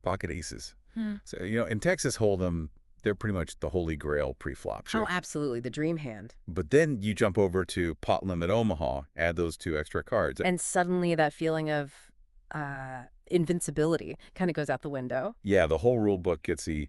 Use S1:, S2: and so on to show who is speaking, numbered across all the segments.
S1: Pocket aces.
S2: Hmm.
S1: So, in Texas Hold'em, they're pretty much the holy grail pre-flop
S2: Oh,
S1: trick.
S2: absolutely. The dream hand.
S1: But then you jump over to pot limit Omaha, add those two extra cards.
S2: And suddenly that feeling of invincibility kind of goes out the window.
S1: Yeah, the whole rule book gets a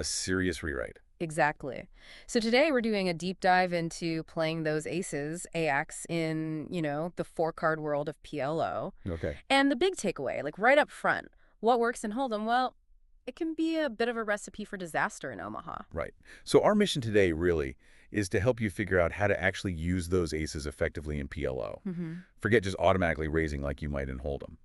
S1: serious rewrite.
S2: Exactly. So today we're doing a deep dive into playing those aces, AX, in, the four-card world of PLO.
S1: Okay.
S2: And the big takeaway, like right up front, what works in Hold'em? Well, it can be a bit of a recipe for disaster in Omaha.
S1: Right. So our mission today really is to help you figure out how to actually use those aces effectively in PLO.
S2: Hmm.
S1: Forget just automatically raising like you might in Hold'em.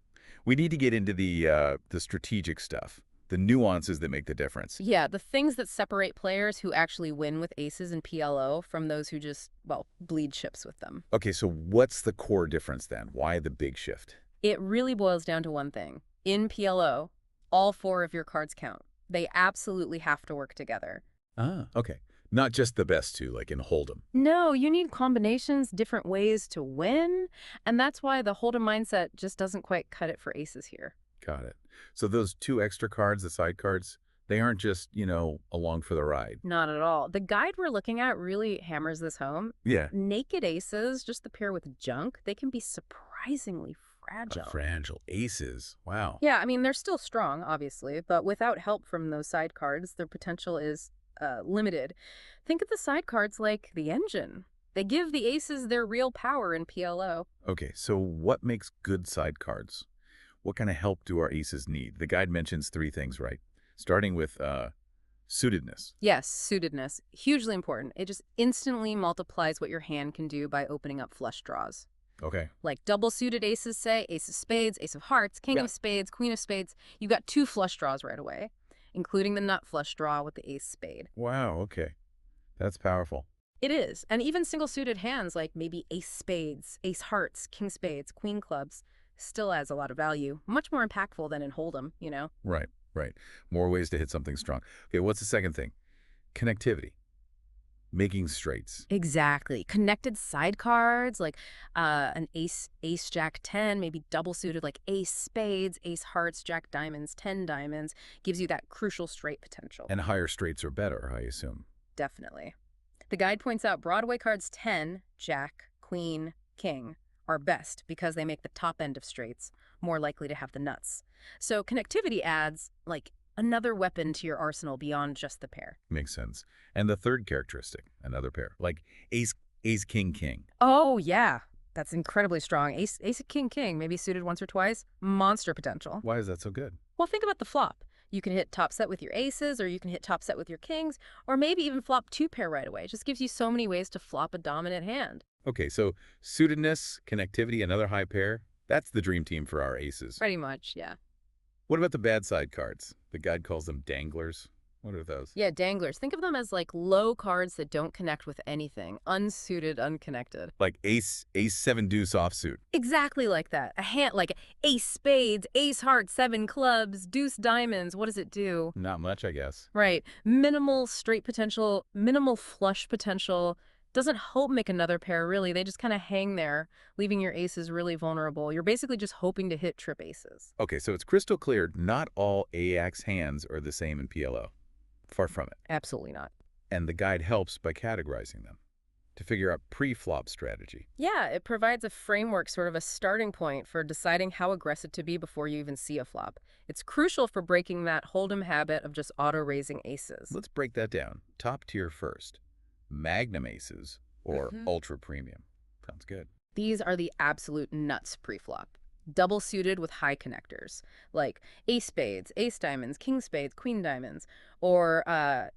S1: We need to get into the strategic stuff, the nuances that make the difference.
S2: Yeah, the things that separate players who actually win with aces in PLO from those who just, well, bleed chips with them.
S1: Okay, so what's the core difference then? Why the big shift?
S2: It really boils down to one thing. In PLO, all four of your cards count. They absolutely have to work together.
S1: Ah, okay. Not just the best two, like in Hold'em.
S2: No, you need combinations, different ways to win, and that's why the Hold'em mindset just doesn't quite cut it for aces here.
S1: Got it. So those two extra cards, the side cards, they aren't just, along for the ride.
S2: Not at all. The guide we're looking at really hammers this home.
S1: Yeah.
S2: Naked aces, just the pair with junk, they can be surprisingly fragile.
S1: Fragile aces. Wow.
S2: Yeah, I mean, they're still strong, obviously, but without help from those side cards, their potential is limited. Think of the side cards like the engine. They give the aces their real power in PLO.
S1: Okay, so what makes good side cards? What kind of help do our aces need? The guide mentions three things, right? Starting with suitedness.
S2: Yes, suitedness, hugely important. It just instantly multiplies what your hand can do by opening up flush draws.
S1: Okay.
S2: Like double-suited aces, say, ace of spades, ace of hearts, king
S1: Yeah.
S2: of spades, queen of spades. You've got two flush draws right away, including the nut flush draw with the ace spade.
S1: Wow, okay. That's powerful.
S2: It is. And even single-suited hands like maybe ace spades, ace hearts, king spades, queen clubs still adds a lot of value. Much more impactful than in Hold'em.
S1: Right, right. More ways to hit something strong. Okay, what's the second thing? Connectivity. Making straights.
S2: Exactly. Connected side cards like an ace, jack 10, maybe double suited like ace spades, ace hearts, jack diamonds, 10 diamonds, gives you that crucial straight potential.
S1: And higher straights are better, I assume.
S2: Definitely. The guide points out Broadway cards 10, jack, queen, king are best because they make the top end of straights more likely to have the nuts. So connectivity adds like another weapon to your arsenal beyond just the pair.
S1: Makes sense. And the third characteristic, another pair, like ace, king, king.
S2: Oh, yeah. That's incredibly strong. Ace, king, king, maybe suited once or twice. Monster potential.
S1: Why is that so good?
S2: Well, think about the flop. You can hit top set with your aces, or you can hit top set with your kings, or maybe even flop two pair right away. It just gives you so many ways to flop a dominant hand.
S1: Okay, so suitedness, connectivity, another high pair, that's the dream team for our aces.
S2: Pretty much, yeah.
S1: What about the bad side cards? The guide calls them danglers. What are those?
S2: Yeah, danglers. Think of them as like low cards that don't connect with anything. Unsuited, unconnected.
S1: Like ace 7 deuce offsuit.
S2: Exactly like that. A hand like ace spades, ace hearts, 7 clubs, deuce diamonds. What does it do?
S1: Not much, I guess.
S2: Right. Minimal straight potential, minimal flush potential. Doesn't hope make another pair, really. They just kind of hang there, leaving your aces really vulnerable. You're basically just hoping to hit trip aces.
S1: Okay, so it's crystal clear not all AX hands are the same in PLO. Far from it.
S2: Absolutely not.
S1: And the guide helps by categorizing them to figure out pre-flop strategy.
S2: Yeah, it provides a framework, sort of a starting point for deciding how aggressive to be before you even see a flop. It's crucial for breaking that Hold'em habit of just auto-raising aces.
S1: Let's break that down. Top tier first. Magnum aces or ultra premium. Sounds good.
S2: These are the absolute nuts pre-flop. Double suited with high connectors, like ace spades, ace diamonds, king spades, queen diamonds, or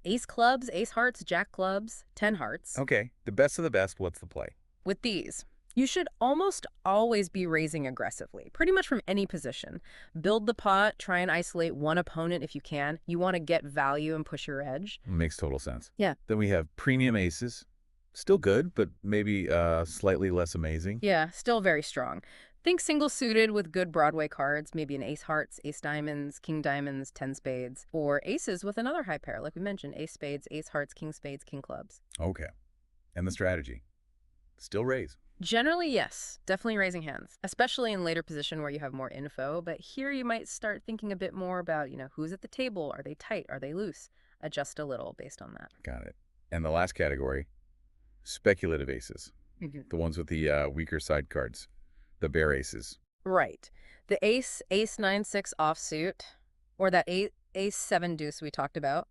S2: ace clubs, ace hearts, jack clubs, 10 hearts.
S1: Okay, the best of the best, what's the play?
S2: With these, you should almost always be raising aggressively, pretty much from any position. Build the pot, try and isolate one opponent if you can. You want to get value and push your edge.
S1: Makes total sense.
S2: Yeah.
S1: Then we have premium aces. Still good, but maybe slightly less amazing.
S2: Yeah, still very strong. Think single-suited with good Broadway cards, maybe an ace hearts, ace diamonds, king diamonds, 10 spades, or aces with another high pair, like we mentioned, ace spades, ace hearts, king spades, king clubs.
S1: Okay. And the strategy? Still raise.
S2: Generally, yes, definitely raising hands, especially in later position where you have more info. But here you might start thinking a bit more about, who's at the table? Are they tight? Are they loose? Adjust a little based on that.
S1: Got it. And the last category, speculative aces,
S2: Mhm.
S1: the ones with the weaker side cards, the bare aces.
S2: Right. The ace 9-6 offsuit, or that ace 7 deuce we talked about.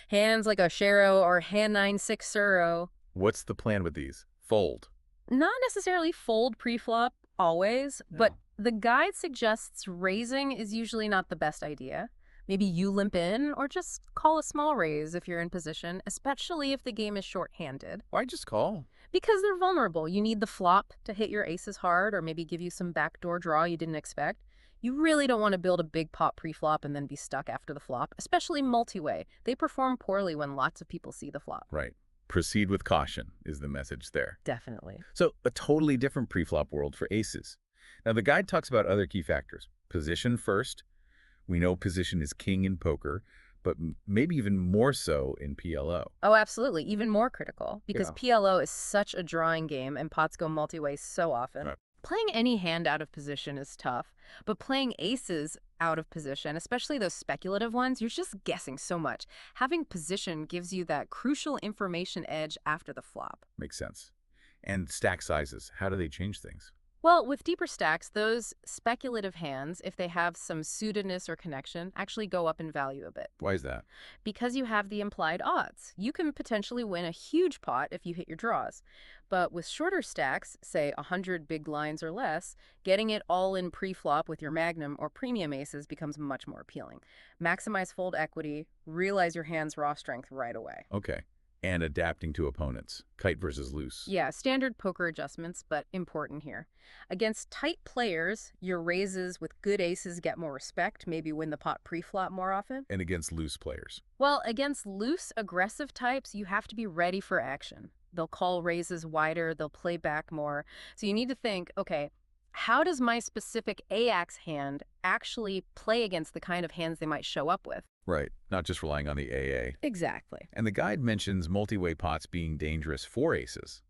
S2: Hands like a shero or hand 9-6 suro.
S1: What's the plan with these? Fold.
S2: Not necessarily fold pre-flop always, but
S1: No.
S2: the guide suggests raising is usually not the best idea. Maybe you limp in or just call a small raise if you're in position, especially if the game is short-handed.
S1: Why just call?
S2: Because they're vulnerable. You need the flop to hit your aces hard or maybe give you some backdoor draw you didn't expect. You really don't want to build a big pot pre-flop and then be stuck after the flop, especially multi-way. They perform poorly when lots of people see the flop.
S1: Right. Proceed with caution is the message there.
S2: Definitely.
S1: So a totally different preflop world for aces. Now the guide talks about other key factors. Position first. We know position is king in poker, but maybe even more so in PLO.
S2: Oh, absolutely. Even more critical because
S1: Yeah.
S2: PLO is such a drawing game and pots go multi-way so often.
S1: Right.
S2: Playing any hand out of position is tough, but playing aces out of position, especially those speculative ones, you're just guessing so much. Having position gives you that crucial information edge after the flop.
S1: Makes sense. And stack sizes, how do they change things?
S2: Well, with deeper stacks, those speculative hands, if they have some suitedness or connection, actually go up in value a bit.
S1: Why is that?
S2: Because you have the implied odds. You can potentially win a huge pot if you hit your draws. But with shorter stacks, say 100 big lines or less, getting it all in pre-flop with your magnum or premium aces becomes much more appealing. Maximize fold equity, realize your hand's raw strength right away.
S1: Okay. And adapting to opponents, kite versus loose.
S2: Yeah, standard poker adjustments, but important here. Against tight players, your raises with good aces get more respect, maybe win the pot pre-flop more often.
S1: And against loose players.
S2: Well, against loose, aggressive types, you have to be ready for action. They'll call raises wider, they'll play back more. So you need to think, okay, how does my specific AX hand actually play against the kind of hands they might show up with?
S1: Right. Not just relying on the AA.
S2: Exactly.
S1: And the guide mentions multi-way pots being dangerous for aces.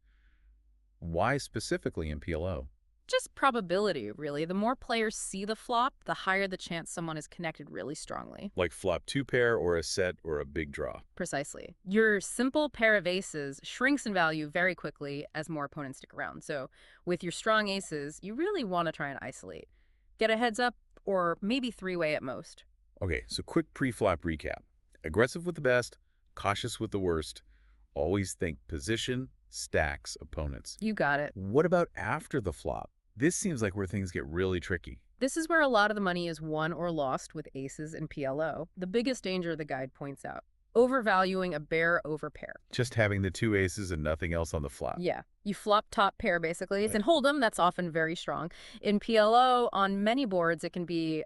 S1: Why specifically in PLO?
S2: Just probability, really. The more players see the flop, the higher the chance someone is connected really strongly.
S1: Like flop two pair or a set or a big draw.
S2: Precisely. Your simple pair of aces shrinks in value very quickly as more opponents stick around. So with your strong aces, you really want to try and isolate. Get a heads up or maybe three-way at most.
S1: Okay, so quick pre-flop recap. Aggressive with the best, cautious with the worst. Always think position, stacks, opponents.
S2: You got it.
S1: What about after the flop? This seems like where things get really tricky.
S2: This is where a lot of the money is won or lost with aces and PLO. The biggest danger the guide points out. Overvaluing a bare overpair.
S1: Just having the two aces and nothing else on the flop.
S2: Yeah, you flop top pair basically. It's
S1: Right.
S2: in Hold'em, that's often very strong. In PLO, on many boards, it can be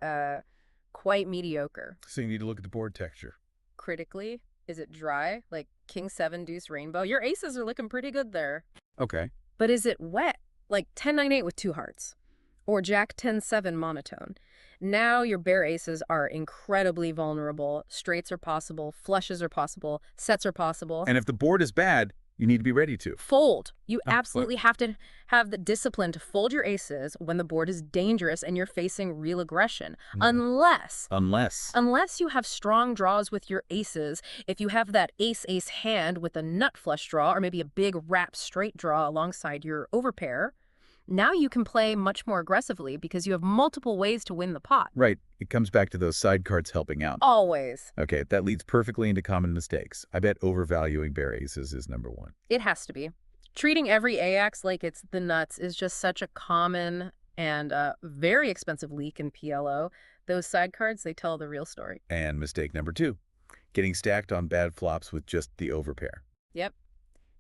S2: quite mediocre.
S1: So you need to look at the board texture.
S2: Critically, is it dry, like King 7 deuce rainbow? Your aces are looking pretty good there.
S1: Okay.
S2: But is it wet, like 10-9-8 with two hearts? Or Jack 10-7 monotone? Now your bare aces are incredibly vulnerable. Straights are possible, flushes are possible, sets are possible.
S1: And if the board is bad, you need to be ready to.
S2: Fold. You
S1: Ah,
S2: absolutely have to have the discipline to fold your aces when the board is dangerous and you're facing real aggression. Unless you have strong draws with your aces, if you have that ace-ace hand with a nut flush draw or maybe a big wrap straight draw alongside your overpair, now you can play much more aggressively because you have multiple ways to win the pot.
S1: Right. It comes back to those side cards helping out.
S2: Always.
S1: Okay, that leads perfectly into common mistakes. I bet overvaluing bare aces is number one.
S2: It has to be. Treating every AX like it's the nuts is just such a common and very expensive leak in PLO. Those side cards, they tell the real story.
S1: And mistake number two, getting stacked on bad flops with just the overpair.
S2: Yep.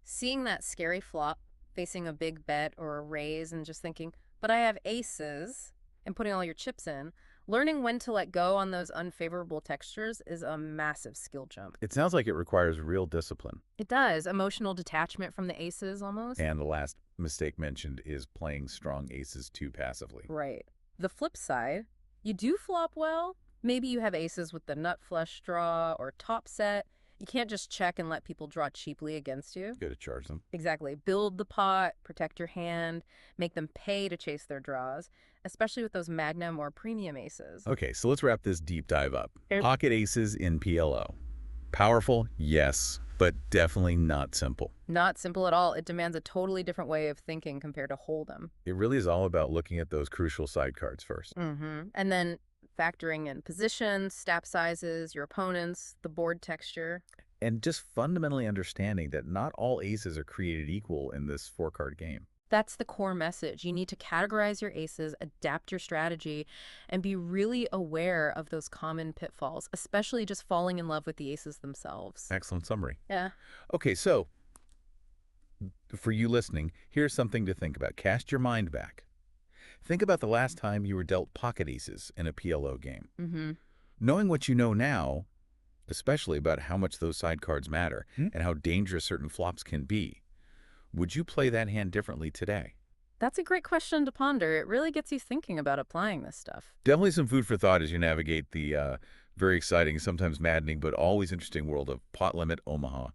S2: Seeing that scary flop, facing a big bet or a raise and just thinking, but I have aces, and putting all your chips in, learning when to let go on those unfavorable textures is a massive skill jump.
S1: It sounds like it requires real discipline.
S2: It does. Emotional detachment from the aces almost.
S1: And the last mistake mentioned is playing strong aces too passively.
S2: Right. The flip side, you do flop well. Maybe you have aces with the nut flush draw or top set. You can't just check and let people draw cheaply against you.
S1: Go to charge them.
S2: Exactly. Build the pot, protect your hand, make them pay to chase their draws, especially with those magnum or premium aces.
S1: Okay, so let's wrap this deep dive up.
S2: Yep.
S1: Pocket aces in PLO. Powerful? Yes, but definitely not simple.
S2: Not simple at all. It demands a totally different way of thinking compared to Hold'em.
S1: It really is all about looking at those crucial side cards first.
S2: And then factoring in positions, step sizes, your opponents, the board texture.
S1: And just fundamentally understanding that not all aces are created equal in this four-card game.
S2: That's the core message. You need to categorize your aces, adapt your strategy, and be really aware of those common pitfalls, especially just falling in love with the aces themselves.
S1: Excellent summary.
S2: Yeah.
S1: Okay, so for you listening, here's something to think about. Cast your mind back. Think about the last time you were dealt pocket aces in a PLO game.
S2: Mm-hmm.
S1: Knowing what you know now, especially about how much those side cards matter and how dangerous certain flops can be, would you play that hand differently today?
S2: That's a great question to ponder. It really gets you thinking about applying this stuff.
S1: Definitely some food for thought as you navigate the very exciting, sometimes maddening, but always interesting world of pot limit Omaha.